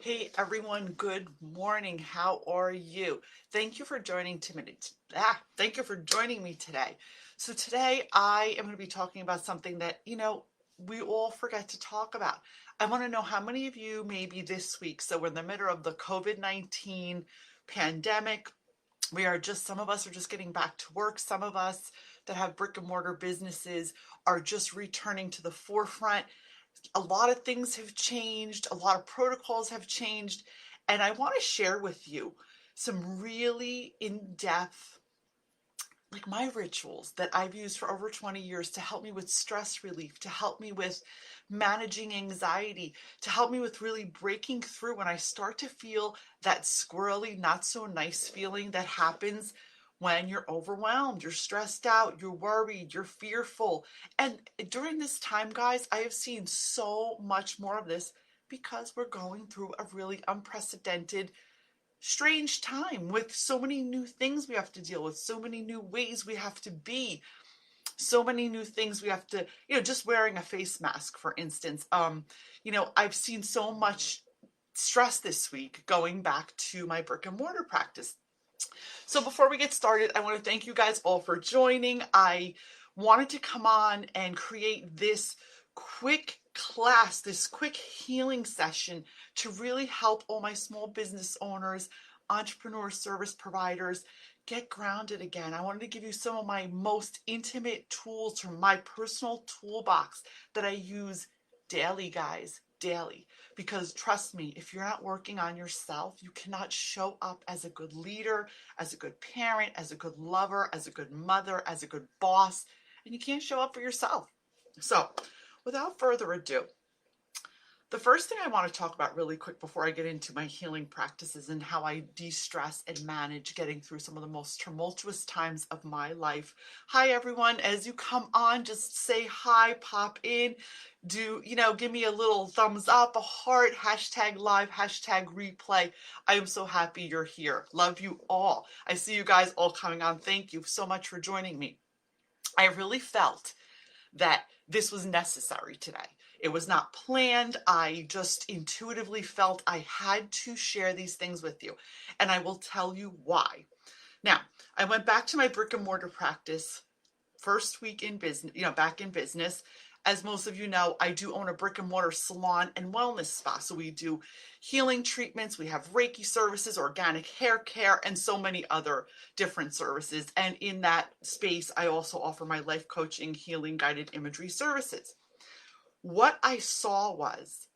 Hey everyone, good morning. How are you? Thank you for joining Thank you for joining me today. So today I am going to be talking about something that, we all forget to talk about. I want to know how many of you maybe this week, so we're in the middle of the COVID-19 pandemic. Some of us are just getting back to work. Some of us that have brick and mortar businesses are just returning to the forefront. A lot of things have changed, a lot of protocols have changed, and I want to share with you some really in-depth, like my rituals that I've used for over 20 years to help me with stress relief, to help me with managing anxiety, to help me with really breaking through when I start to feel that squirrely, not so nice feeling that happens when you're overwhelmed, you're stressed out, you're worried, you're fearful. And during this time, guys, I have seen so much more of this because we're going through a really unprecedented strange time with so many new things we have to deal with, so many new ways we have to be, so many new things we have to, just wearing a face mask, for instance. I've seen so much stress this week going back to my brick and mortar practice. So before we get started, I want to thank you guys all for joining. I wanted to come on and create this quick class, this quick healing session to really help all my small business owners, entrepreneurs, service providers get grounded again. I wanted to give you some of my most intimate tools from my personal toolbox that I use daily, guys, daily. Because trust me, if you're not working on yourself, you cannot show up as a good leader, as a good parent, as a good lover, as a good mother, as a good boss, and you can't show up for yourself. So, without further ado, the first thing I want to talk about really quick before I get into my healing practices and how I de-stress and manage getting through some of the most tumultuous times of my life. Hi, everyone. As you come on, just say hi, pop in, give me a little thumbs up, a heart, hashtag live, hashtag replay. I am so happy you're here. Love you all. I see you guys all coming on. Thank you so much for joining me. I really felt that this was necessary today. It was not planned. I just intuitively felt I had to share these things with you. And I will tell you why. Now, I went back to my brick and mortar practice first week in business, back in business. As most of you know, I do own a brick and mortar salon and wellness spa. So we do healing treatments, we have Reiki services, organic hair care, and so many other different services. And in that space, I also offer my life coaching, healing, guided imagery services. What I saw was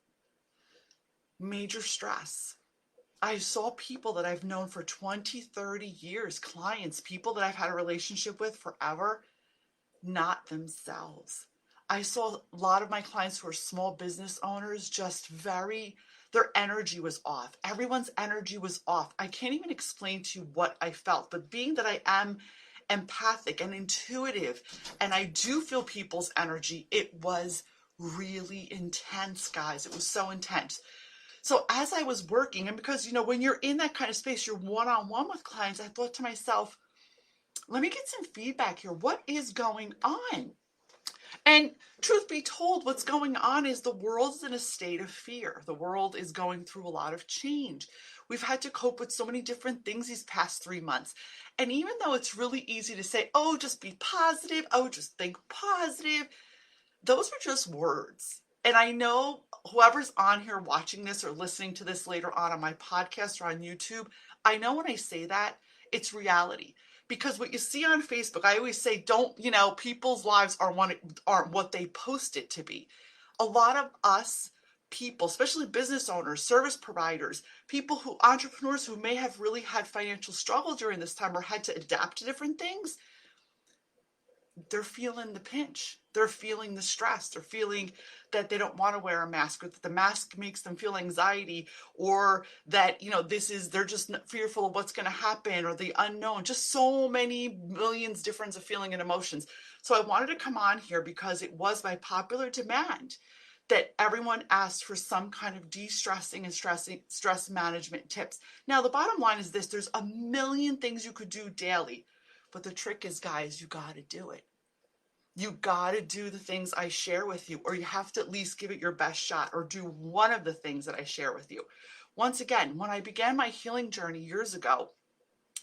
major stress. I saw people that I've known for 20, 30 years, clients, people that I've had a relationship with forever, not themselves. I saw a lot of my clients who are small business owners their energy was off. Everyone's energy was off. I can't even explain to you what I felt, but being that I am empathic and intuitive and I do feel people's energy, it was really intense, guys. It was so intense. So as I was working, and because, when you're in that kind of space, you're one-on-one with clients, I thought to myself, let me get some feedback here. What is going on? And truth be told, what's going on is the world's in a state of fear. The world is going through a lot of change. We've had to cope with so many different things these past 3 months. And even though it's really easy to say, oh, just be positive, oh, just think positive, those are just words. And I know whoever's on here watching this or listening to this later on my podcast or on YouTube, I know when I say that, it's reality. Because what you see on Facebook, I always say, people's lives aren't what they post it to be. A lot of us people, especially business owners, service providers, entrepreneurs who may have really had financial struggle during this time or had to adapt to different things, they're feeling the pinch. They're feeling the stress. They're feeling that they don't want to wear a mask, or that the mask makes them feel anxiety, or that, they're just fearful of what's going to happen, or the unknown. Just so many millions difference of feeling and emotions. So I wanted to come on here because it was by popular demand that everyone asked for some kind of de-stressing and stress management tips. Now, the bottom line is this: there's a million things you could do daily. But the trick is, guys, you got to do it. You got to do the things I share with you, or you have to at least give it your best shot, or do one of the things that I share with you. Once again, when I began my healing journey years ago,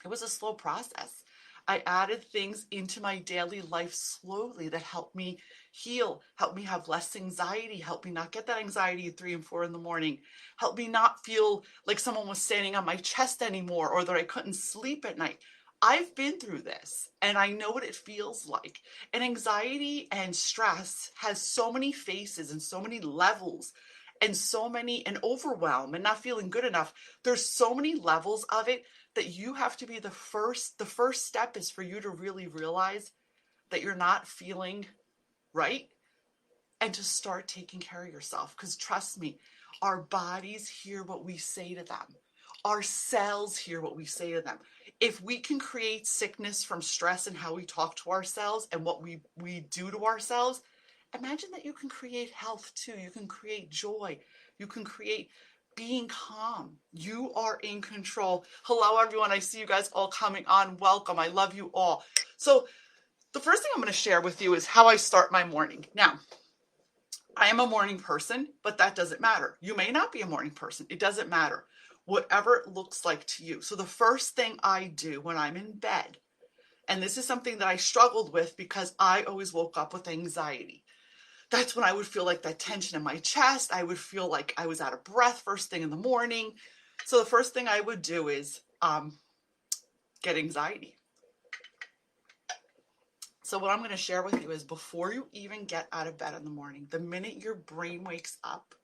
it was a slow process. I added things into my daily life slowly that helped me heal, helped me have less anxiety, helped me not get that anxiety at 3 and 4 in the morning, helped me not feel like someone was standing on my chest anymore or that I couldn't sleep at night. I've been through this and I know what it feels like. And anxiety and stress has so many faces and so many levels and so many, and overwhelm and not feeling good enough. There's so many levels of it that you have to be the first step is for you to really realize that you're not feeling right and to start taking care of yourself. Because trust me, our bodies hear what we say to them. Our cells hear what we say to them. If we can create sickness from stress and how we talk to ourselves and what we do to ourselves, imagine that you can create health too. You can create joy. You can create being calm. You are in control. Hello, everyone. I see you guys all coming on. Welcome. I love you all. So the first thing I'm going to share with you is how I start my morning. Now, I am a morning person, but that doesn't matter. You may not be a morning person. It doesn't matter. Whatever it looks like to you. So the first thing I do when I'm in bed, and this is something that I struggled with because I always woke up with anxiety. That's when I would feel like that tension in my chest. I would feel like I was out of breath first thing in the morning. So the first thing I would do is get anxiety. So what I'm going to share with you is before you even get out of bed in the morning, the minute your brain wakes up,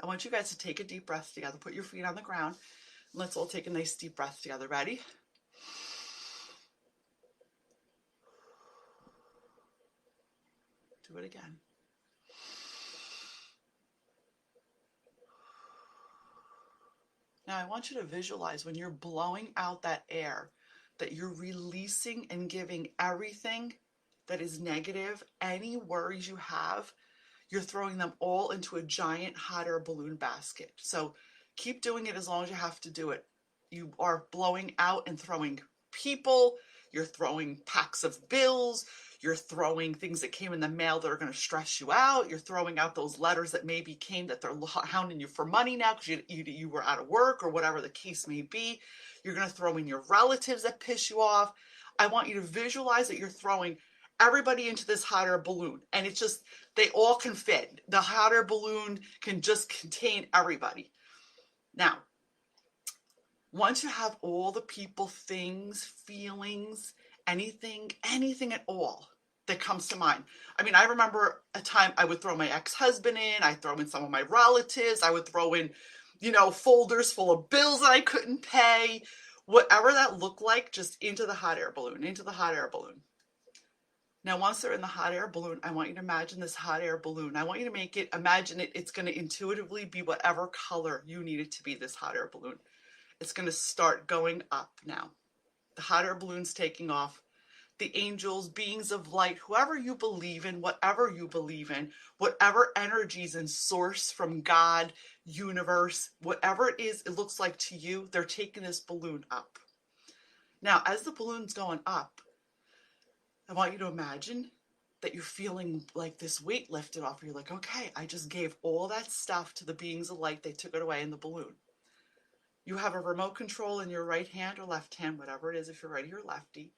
I want you guys to take a deep breath together. Put your feet on the ground. And let's all take a nice deep breath together. Ready? Do it again. Now I want you to visualize when you're blowing out that air, that you're releasing and giving everything that is negative, any worries you have, you're throwing them all into a giant hot air balloon basket. So keep doing it as long as you have to do it. You are blowing out and throwing people, you're throwing packs of bills, you're throwing things that came in the mail that are going to stress you out. You're throwing out those letters that maybe came that they're hounding you for money now because you were out of work or whatever the case may be. You're going to throw in your relatives that piss you off. I want you to visualize that you're throwing everybody into this hot air balloon. And it's just, they all can fit. The hot air balloon can just contain everybody. Now, once you have all the people, things, feelings, anything at all that comes to mind. I mean, I remember a time I would throw my ex-husband in, I'd throw in some of my relatives, I would throw in, folders full of bills that I couldn't pay, whatever that looked like, just into the hot air balloon, into the hot air balloon. Now, once they're in the hot air balloon, I want you to imagine this hot air balloon. I want you to imagine it's going to intuitively be whatever color you need it to be, this hot air balloon. It's going to start going up now. The hot air balloon's taking off. The angels, beings of light, whoever you believe in, whatever you believe in, whatever energies and source from God, universe, whatever it is, it looks like to you, they're taking this balloon up. Now, as the balloon's going up, I want you to imagine that you're feeling like this weight lifted off. You're like, okay, I just gave all that stuff to the beings of light. They took it away in the balloon. You have a remote control in your right hand or left hand, whatever it is, if you're righty or lefty.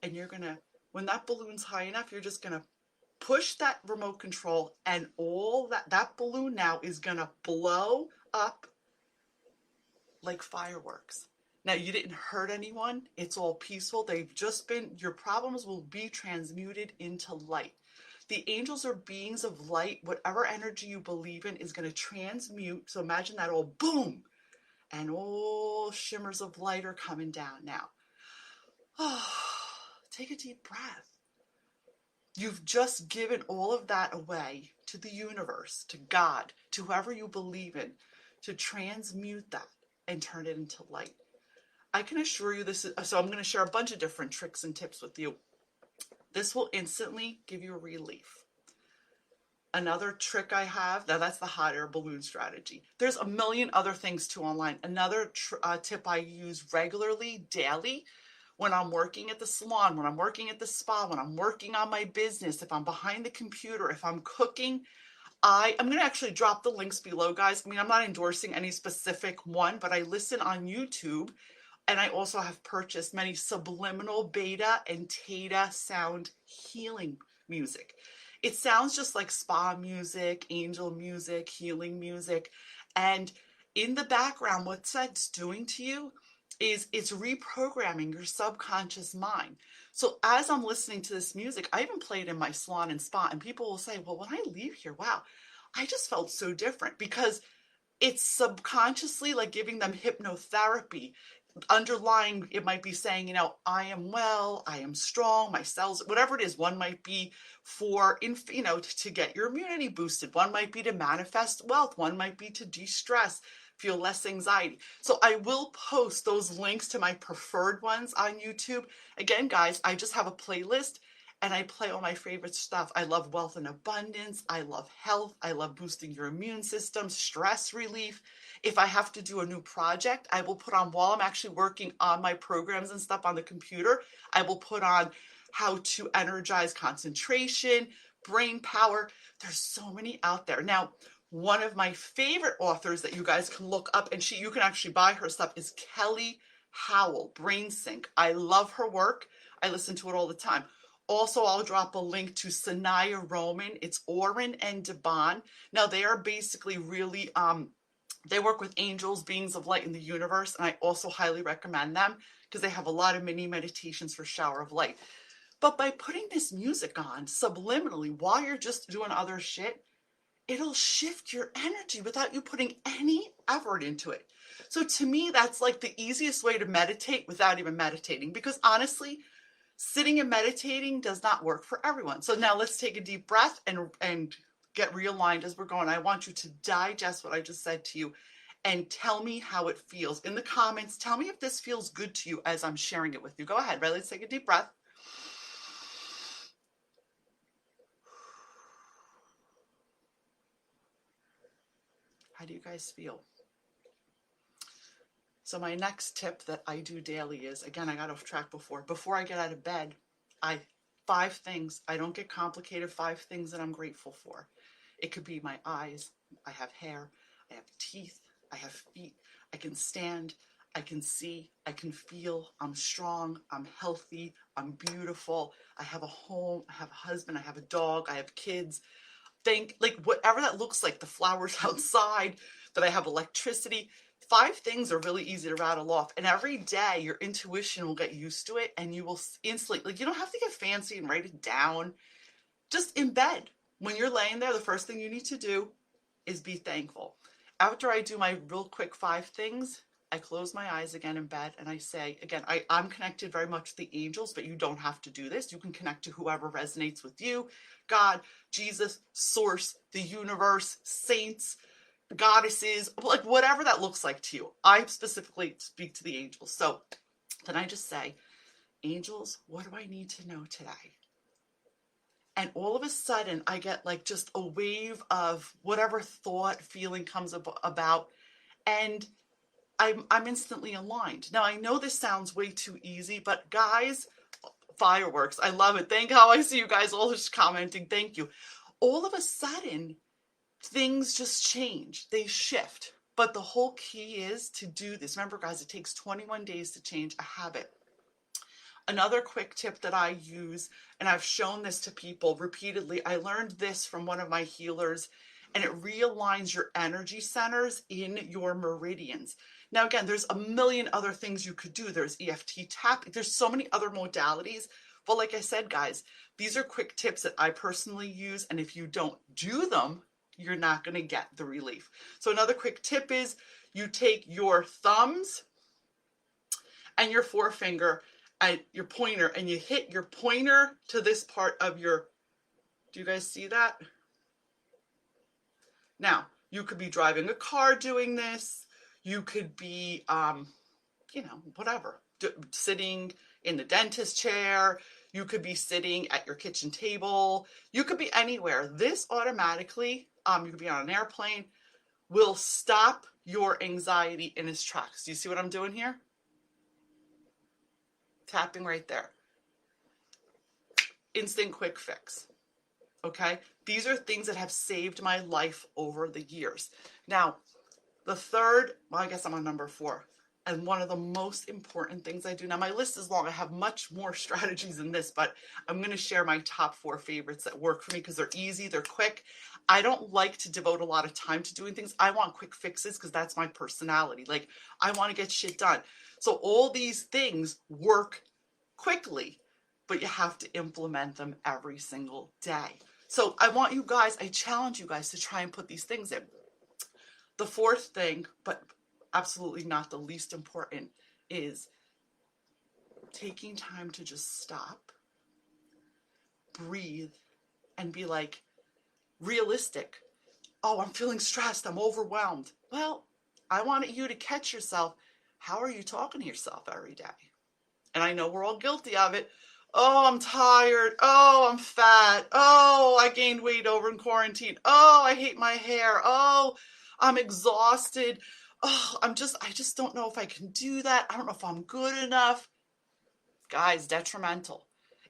And you're going to, when that balloon's high enough, you're just going to push that remote control and all that balloon now is going to blow up like fireworks. Now, you didn't hurt anyone. It's all peaceful. Your problems will be transmuted into light. The angels are beings of light. Whatever energy you believe in is going to transmute. So imagine that all boom, and all shimmers of light are coming down now. Oh, take a deep breath. You've just given all of that away to the universe, to God, to whoever you believe in, to transmute that and turn it into light. I can assure you so I'm going to share a bunch of different tricks and tips with you. This will instantly give you relief. Another trick I have, now that's the hot air balloon strategy. There's a million other things too online. Another tip I use regularly, daily, when I'm working at the salon, when I'm working at the spa, when I'm working on my business, if I'm behind the computer, if I'm cooking, I'm going to actually drop the links below, guys. I mean, I'm not endorsing any specific one, but I listen on YouTube, and I also have purchased many subliminal beta and theta sound healing music. It sounds just like spa music, angel music, healing music. And in the background, what that's doing to you is it's reprogramming your subconscious mind. So as I'm listening to this music, I even play it in my salon and spa, and people will say, well, when I leave here, wow, I just felt so different, because it's subconsciously like giving them hypnotherapy. Underlying, it might be saying, I am well, I am strong, my cells, whatever it is. One might be for, to get your immunity boosted. One might be to manifest wealth. One might be to de-stress, feel less anxiety. So I will post those links to my preferred ones on YouTube. Again, guys, I just have a playlist, and I play all my favorite stuff. I love wealth and abundance. I love health. I love boosting your immune system, stress relief. If I have to do a new project, I will put on, while I'm actually working on my programs and stuff on the computer, I will put on how to energize concentration, brain power. There's so many out there. Now, one of my favorite authors that you guys can look up, and you can actually buy her stuff, is Kelly Howell, Brain Sync. I love her work. I listen to it all the time. Also, I'll drop a link to Sanaya Roman. It's Oren and Debon. Now, they are basically really, they work with angels, beings of light in the universe, and I also highly recommend them because they have a lot of mini meditations for shower of light. But by putting this music on subliminally while you're just doing other shit, it'll shift your energy without you putting any effort into it. So to me, that's like the easiest way to meditate without even meditating, because honestly, sitting and meditating does not work for everyone. So now let's take a deep breath and get realigned as we're going. I want you to digest what I just said to you and tell me how it feels. In the comments, tell me if this feels good to you as I'm sharing it with you. Go ahead, right? Let's take a deep breath. How do you guys feel? So my next tip that I do daily is, again, I got off track before I get out of bed, 5 things. I don't get complicated. 5 things that I'm grateful for. It could be my eyes. I have hair. I have teeth. I have feet. I can stand. I can see. I can feel. I'm strong. I'm healthy. I'm beautiful. I have a home. I have a husband. I have a dog. I have kids. Like whatever that looks like, the flowers outside, that I have electricity. 5 things are really easy to rattle off, and every day your intuition will get used to it, and you will instantly, like, you don't have to get fancy and write it down. Just in bed, when you're laying there, the first thing you need to do is be thankful. After I do my real quick 5 things, I close my eyes again in bed, and I say, again, I'm connected very much to the angels, but you don't have to do this. You can connect to whoever resonates with you. God, Jesus, source, the universe, saints, goddesses, like whatever that looks like to you. I specifically speak to the angels. So then I just say, angels, what do I need to know today? And all of a sudden I get like just a wave of whatever thought, feeling comes about, and I'm instantly aligned. Now I know this sounds way too easy, but guys, fireworks, I love it. Thank how I see you guys all just commenting. Thank you. All of a sudden, things just change. They shift. But the whole key is to do this. Remember, guys, it takes 21 days to change a habit. Another quick tip that I use, and I've shown this to people repeatedly, I learned this from one of my healers, and it realigns your energy centers in your meridians. Now, again, there's a million other things you could do. There's EFT tapping. There's so many other modalities. But like I said, guys, these are quick tips that I personally use, and if you don't do them, you're not going to get the relief. So another quick tip is you take your thumbs and your forefinger and your pointer, and you hit your pointer to this part of your, do you guys see that? Now, you could be driving a car doing this. You could be, whatever, sitting in the dentist chair. You could be sitting at your kitchen table. You could be anywhere. This automatically, you could be on an airplane, will stop your anxiety in its tracks. Do you see what I'm doing here? Tapping right there. Instant quick fix. Okay? These are things that have saved my life over the years. Now, the third, well, I guess I'm on number 4. And one of the most important things I do, now my list is long. I have much more strategies than this, but I'm going to share my top 4 favorites that work for me because they're easy, they're quick. I don't like to devote a lot of time to doing things. I want quick fixes because that's my personality. Like, I want to get shit done. So all these things work quickly, but you have to implement them every single day. So I challenge you guys to try and put these things in. The fourth thing, but absolutely not the least important, is taking time to just stop, breathe, and be like realistic. Oh, I'm feeling stressed. I'm overwhelmed. Well, I wanted you to catch yourself. How are you talking to yourself every day? And I know we're all guilty of it. Oh, I'm tired. Oh, I'm fat. Oh, I gained weight over in quarantine. Oh, I hate my hair. Oh, I'm exhausted. Oh, I just don't know if I can do that. I don't know if I'm good enough. Guys, detrimental.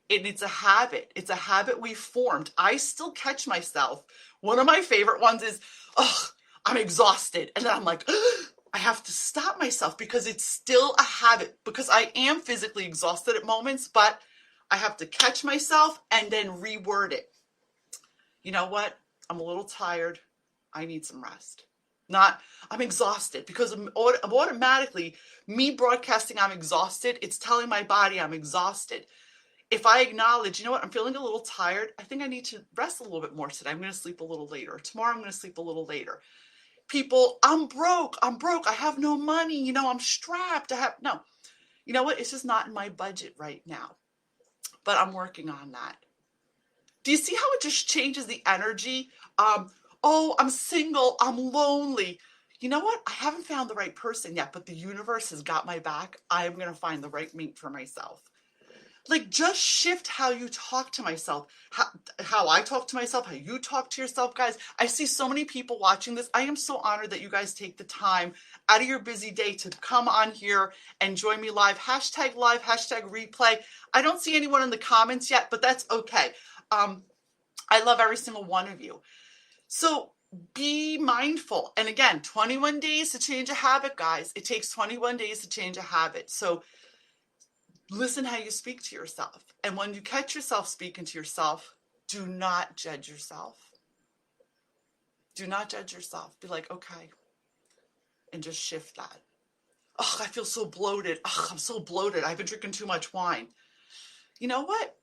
It's a habit. It's a habit we formed. I still catch myself. One of my favorite ones is, oh, I'm exhausted. And then I'm like, I have to stop myself because it's still a habit because I am physically exhausted at moments, but I have to catch myself and then reword it. You know what? I'm a little tired. I need some rest. Not, I'm exhausted because I'm automatically, me broadcasting I'm exhausted, it's telling my body I'm exhausted. If I acknowledge, you know what, I'm feeling a little tired, I think I need to rest a little bit more today. I'm going to sleep a little later. Tomorrow I'm going to sleep a little later. People, I'm broke, I have no money, I'm strapped, no. You know what, it's just not in my budget right now. But I'm working on that. Do you see how it just changes the energy? Oh, I'm single, I'm lonely. You know what? I haven't found the right person yet, but the universe has got my back. I am going to find the right mate for myself. Like, just shift how you talk to myself, how I talk to myself, how you talk to yourself, guys. I see so many people watching this. I am so honored that you guys take the time out of your busy day to come on here and join me live, hashtag replay. I don't see anyone in the comments yet, but that's okay. I love every single one of you. So be mindful. And again, 21 days to change a habit, guys. It takes 21 days to change a habit. So listen how you speak to yourself. And when you catch yourself speaking to yourself, do not judge yourself. Do not judge yourself. Be like, okay, and just shift that. Oh, I feel so bloated. Oh, I'm so bloated. I've been drinking too much wine. You know what?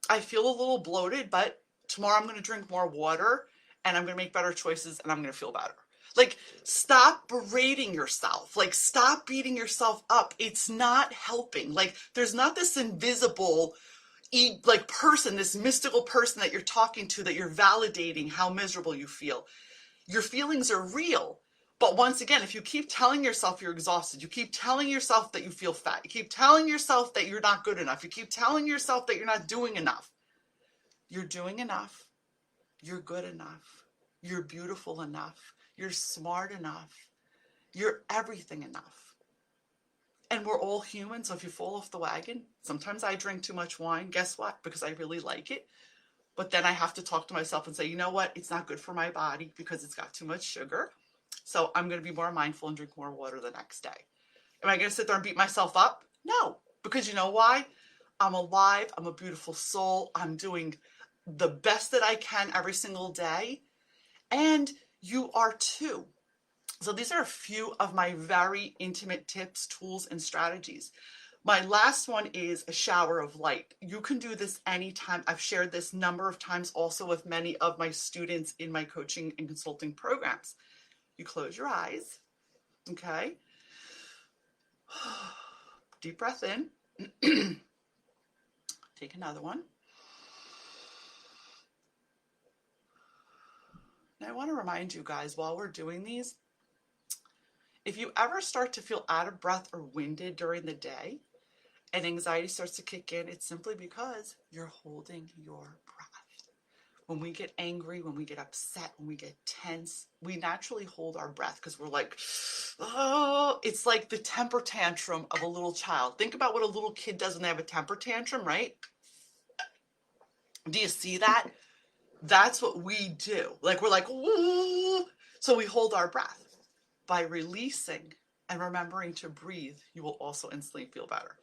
I feel a little bloated, but tomorrow I'm going to drink more water and I'm going to make better choices and I'm going to feel better. Like, stop berating yourself. Like, stop beating yourself up. It's not helping. Like, there's not this invisible person, this mystical person that you're talking to, that you're validating how miserable you feel. Your feelings are real. But once again, if you keep telling yourself you're exhausted, you keep telling yourself that you feel fat, you keep telling yourself that you're not good enough, you keep telling yourself that you're not doing enough. You're doing enough. You're good enough. You're beautiful enough. You're smart enough. You're everything enough. And we're all human, so if you fall off the wagon, sometimes I drink too much wine. Guess what? Because I really like it. But then I have to talk to myself and say, you know what? It's not good for my body because it's got too much sugar. So I'm going to be more mindful and drink more water the next day. Am I going to sit there and beat myself up? No, because you know why? I'm alive. I'm a beautiful soul. I'm doing the best that I can every single day. And you are too. So these are a few of my very intimate tips, tools, and strategies. My last one is a shower of light. You can do this anytime. I've shared this number of times also with many of my students in my coaching and consulting programs. You close your eyes, okay? Deep breath in. Take another one. Now I want to remind you guys, while we're doing these, if you ever start to feel out of breath or winded during the day and anxiety starts to kick in, it's simply because you're holding your breath. When we get angry, when we get upset, when we get tense, we naturally hold our breath because we're like, oh, it's like the temper tantrum of a little child. Think about what a little kid does when they have a temper tantrum, right? Do you see that? That's what we do. Like we're like, ooh. So we hold our breath. By releasing and remembering to breathe, you will also instantly feel better.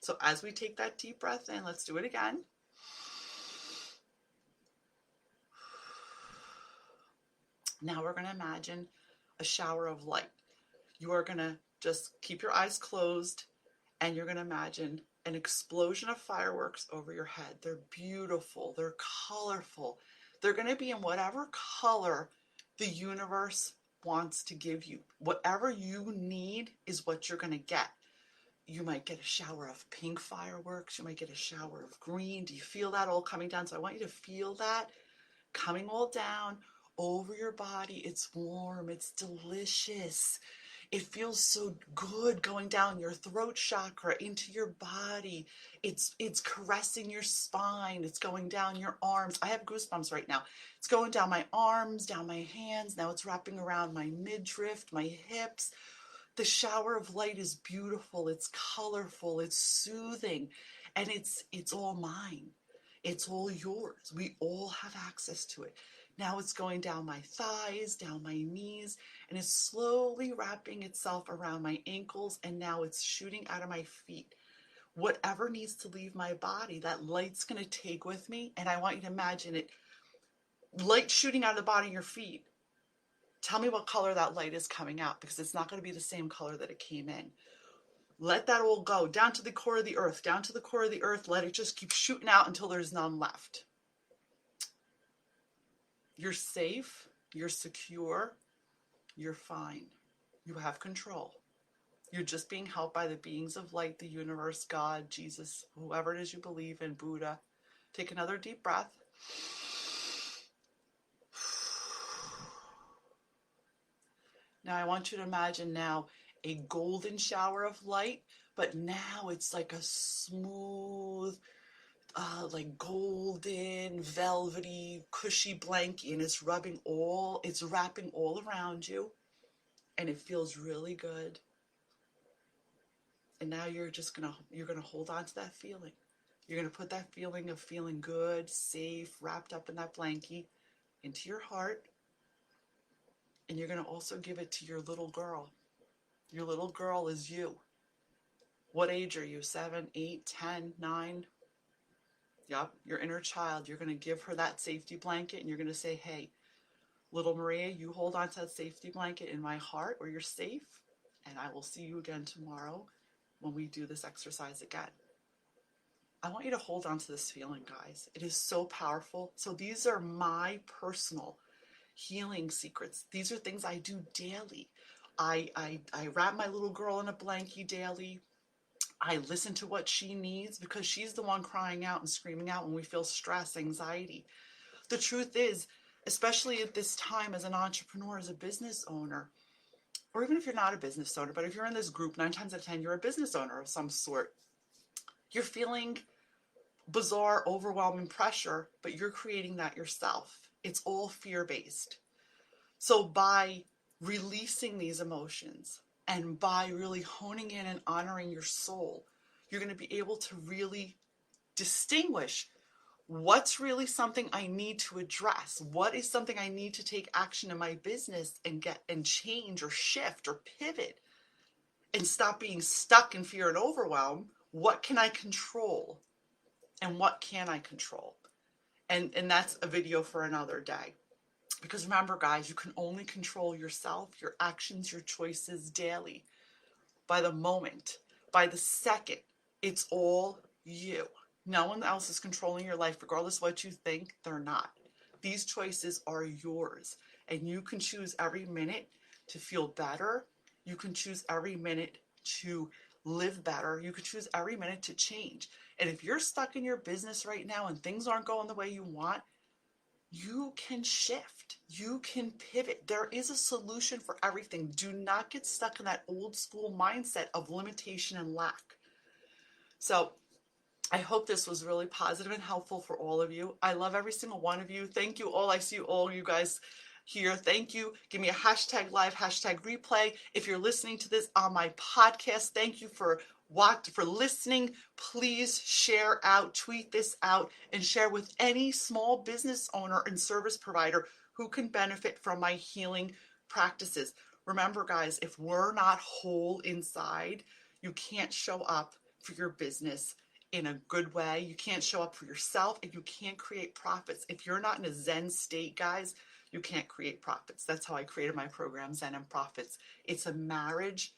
So as we take that deep breath in, let's do it again. Now we're going to imagine a shower of light. You are going to just keep your eyes closed and you're going to imagine an explosion of fireworks over your head. They're beautiful, they're colorful. They're going to be in whatever color the universe wants to give you. Whatever you need is what you're going to get. You might get a shower of pink fireworks. You might get a shower of green. Do you feel that all coming down? So I want you to feel that coming all down over your body. It's warm. It's delicious. It feels so good going down your throat chakra into your body. It's caressing your spine. It's going down your arms. I have goosebumps right now. It's going down my arms, down my hands. Now it's wrapping around my midriff, my hips. The shower of light is beautiful, it's colorful, it's soothing, and it's all mine. It's all yours. We all have access to it. Now it's going down my thighs, down my knees, and it's slowly wrapping itself around my ankles, and now it's shooting out of my feet. Whatever needs to leave my body, that light's going to take with me, and I want you to imagine it, light shooting out of the bottom of your feet. Tell me what color that light is coming out, because it's not going to be the same color that it came in. Let that all go down to the core of the earth, down to the core of the earth. Let it just keep shooting out until there's none left. You're safe, you're secure, you're fine. You have control. You're just being helped by the beings of light, the universe, God, Jesus, whoever it is you believe in, Buddha. Take another deep breath. Now I want you to imagine now a golden shower of light, but now it's like a smooth, like golden, velvety, cushy blanket, and it's wrapping all around you, and it feels really good. And now you're gonna hold on to that feeling. You're gonna put that feeling of feeling good, safe, wrapped up in that blanket into your heart. And you're going to also give it to your little girl. Your little girl is you. What age are you? 7, 8, 10, 9? Yep, your inner child. You're going to give her that safety blanket and you're going to say, hey, little Maria, you hold on to that safety blanket in my heart where you're safe, and I will see you again tomorrow when we do this exercise again. I want you to hold on to this feeling, guys. It is so powerful. So these are my personal healing secrets. These are things I do daily. I wrap my little girl in a blankie daily. I listen to what she needs because she's the one crying out and screaming out when we feel stress, anxiety. The truth is, especially at this time as an entrepreneur, as a business owner, or even if you're not a business owner, but if you're in this group, 9 times out of 10, you're a business owner of some sort. You're feeling bizarre, overwhelming pressure, but you're creating that yourself. It's all fear-based. So by releasing these emotions and by really honing in and honoring your soul, you're going to be able to really distinguish what's really something I need to address. What is something I need to take action in my business and get and change or shift or pivot and stop being stuck in fear and overwhelm. What can I control and what can I control? And that's a video for another day. Because remember, guys, you can only control yourself, your actions, your choices daily, by the moment, by the second. It's all you. No one else is controlling your life, regardless of what you think. They're not. These choices are yours, and you can choose every minute to feel better. You can choose every minute to live better. You can choose every minute to change. And if you're stuck in your business right now and things aren't going the way you want, you can shift. You can pivot. There is a solution for everything. Do not get stuck in that old school mindset of limitation and lack. So I hope this was really positive and helpful for all of you. I love every single one of you. Thank you all. I see all you guys here. Thank you. Give me a hashtag live, hashtag replay. If you're listening to this on my podcast, thank you for for listening. Please share out, tweet this out, and share with any small business owner and service provider who can benefit from my healing practices. Remember, guys, if we're not whole inside, you can't show up for your business in a good way. You can't show up for yourself, and you can't create profits. If you're not in a Zen state, guys, you can't create profits. That's how I created my program, Zen and Profits. It's a marriage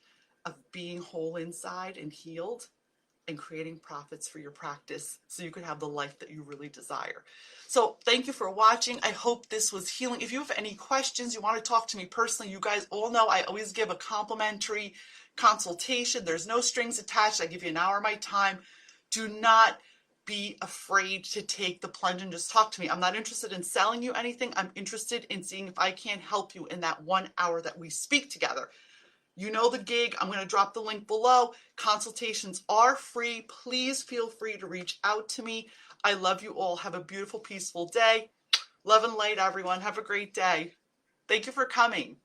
of being whole inside and healed and creating profits for your practice so you can have the life that you really desire. So thank you for watching. I hope this was healing. If you have any questions, you want to talk to me personally, you guys all know I always give a complimentary consultation. There's no strings attached. I give you an hour of my time. Do not be afraid to take the plunge and just talk to me. I'm not interested in selling you anything. I'm interested in seeing if I can help you in that 1 hour that we speak together. You know the gig. I'm going to drop the link below. Consultations are free. Please feel free to reach out to me. I love you all. Have a beautiful, peaceful day. Love and light, everyone. Have a great day. Thank you for coming.